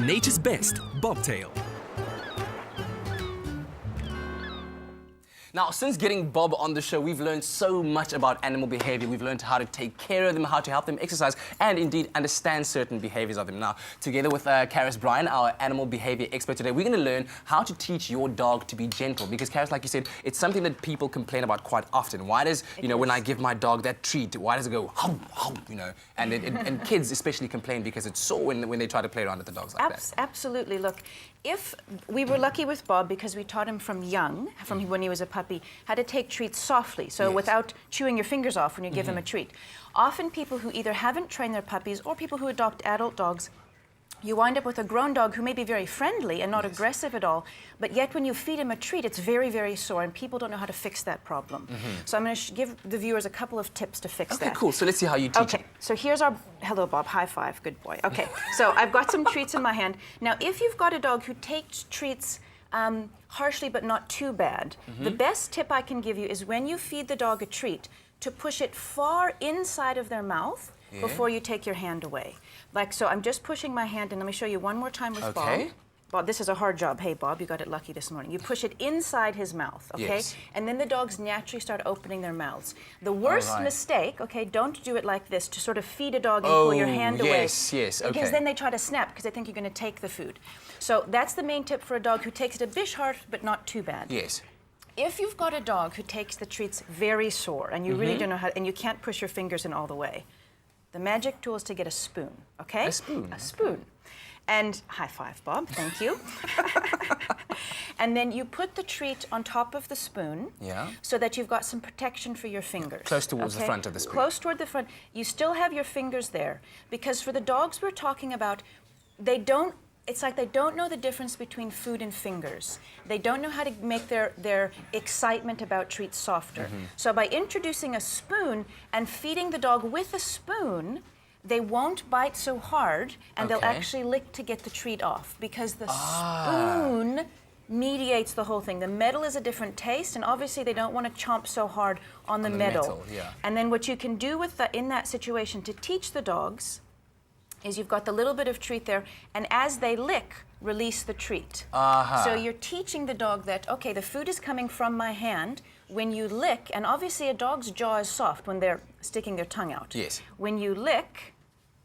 nature's best, Bobtail. Now, since getting Bob on the show, we've learned so much about animal behavior. We've learned how to take care of them, how to help them exercise, and indeed understand certain behaviors of them. Now, together with KAris Bryen, our animal behavior expert today, we're going to learn how to teach your dog to be gentle. Because, KAris, like you said, it's something that people complain about quite often. Why does, when I give my dog that treat, why does it go, hum, hum, and kids especially complain because it's sore when they try to play around with the dogs like that. Absolutely. Look, if we were lucky with Bob because we taught him from young, from when he was a puppy, how to take treats softly, so without chewing your fingers off when you give him a treat. Often people who either haven't trained their puppies or people who adopt adult dogs, you wind up with a grown dog who may be very friendly and not aggressive at all, but yet when you feed him a treat, it's very, very sore, and people don't know how to fix that problem. So I'm going to give the viewers a couple of tips to fix that. Okay, cool. So let's see how you teach Okay, so here's our... Hello, Bob. High five. Good boy. Okay, so I've got some treats in my hand. Now, if you've got a dog who takes treats harshly but not too bad, the best tip I can give you is when you feed the dog a treat, to push it far inside of their mouth before you take your hand away. Like so, I'm just pushing my hand in. Let me show you one more time with Bob. Bob, this is a hard job. Hey, Bob, you got it lucky this morning. You push it inside his mouth, okay? Yes. And then the dogs naturally start opening their mouths. The worst mistake, okay, don't do it like this, to sort of feed a dog and pull your hand away. Yes, okay. Because then they try to snap because they think you're going to take the food. So that's the main tip for a dog who takes it a bit hard, but not too bad. Yes. If you've got a dog who takes the treats very sore and you really don't know how, and you can't push your fingers in all the way, the magic tool is to get a spoon, okay? A spoon? A spoon. And high five, Bob, thank you. And then you put the treat on top of the spoon so that you've got some protection for your fingers. Close towards the front of the spoon. Close toward the front. You still have your fingers there, because for the dogs we're talking about, it's like they don't know the difference between food and fingers. They don't know how to make their excitement about treats softer. So by introducing a spoon and feeding the dog with a spoon, they won't bite so hard, and they'll actually lick to get the treat off, because the spoon mediates the whole thing. The metal is a different taste, and obviously they don't want to chomp so hard on the metal. And then what you can do with in that situation to teach the dogs is you've got the little bit of treat there, and as they lick, release the treat. So you're teaching the dog that, okay, the food is coming from my hand. When you lick, and obviously a dog's jaw is soft when they're sticking their tongue out. Yes. When you lick,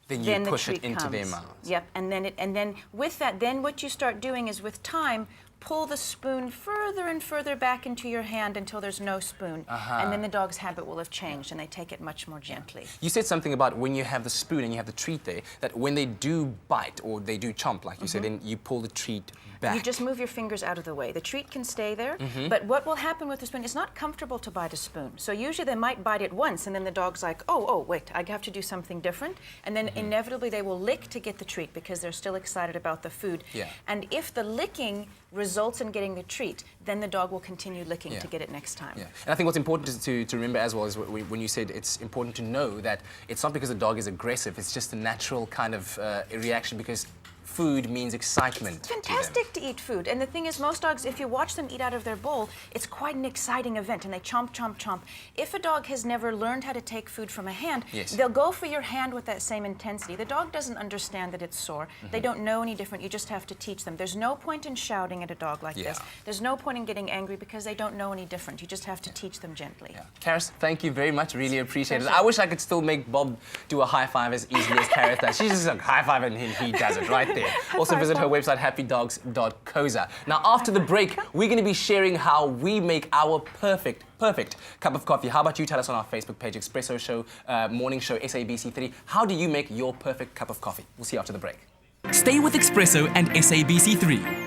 then the push treat it into comes. their mouths. Yep, and then with that, then what you start doing is with time, pull the spoon further and further back into your hand until there's no spoon. And then the dog's habit will have changed and they take it much more gently. You said something about when you have the spoon and you have the treat there, that when they do bite or they do chomp, like you said, then you pull the treat back. You just move your fingers out of the way. The treat can stay there, but what will happen with the spoon, it's not comfortable to bite a spoon. So usually they might bite it once and then the dog's like, oh, wait, I have to do something different. And then inevitably they will lick to get the treat because they're still excited about the food. And if the licking results in getting the treat, then the dog will continue licking to get it next time. And I think what's important to remember as well is when you said it's important to know that it's not because the dog is aggressive, it's just a natural kind of reaction, because food means excitement. It's fantastic to eat food. And the thing is, most dogs, if you watch them eat out of their bowl, it's quite an exciting event, and they chomp, chomp, chomp. If a dog has never learned how to take food from a hand, they'll go for your hand with that same intensity. The dog doesn't understand that it's sore. They don't know any different. You just have to teach them. There's no point in shouting at a dog like this. There's no point in getting angry because they don't know any different. You just have to teach them gently. KAris, thank you very much. Really appreciate it. I wish I could still make Bob do a high five as easily as KAris does. She's just like high five and he does it right there. Also visit her website, happydogs.coza. Now, after the break, we're going to be sharing how we make our perfect cup of coffee. How about you tell us on our Facebook page, Espresso Show, Morning Show, SABC3. How do you make your perfect cup of coffee? We'll see you after the break. Stay with Espresso and SABC3.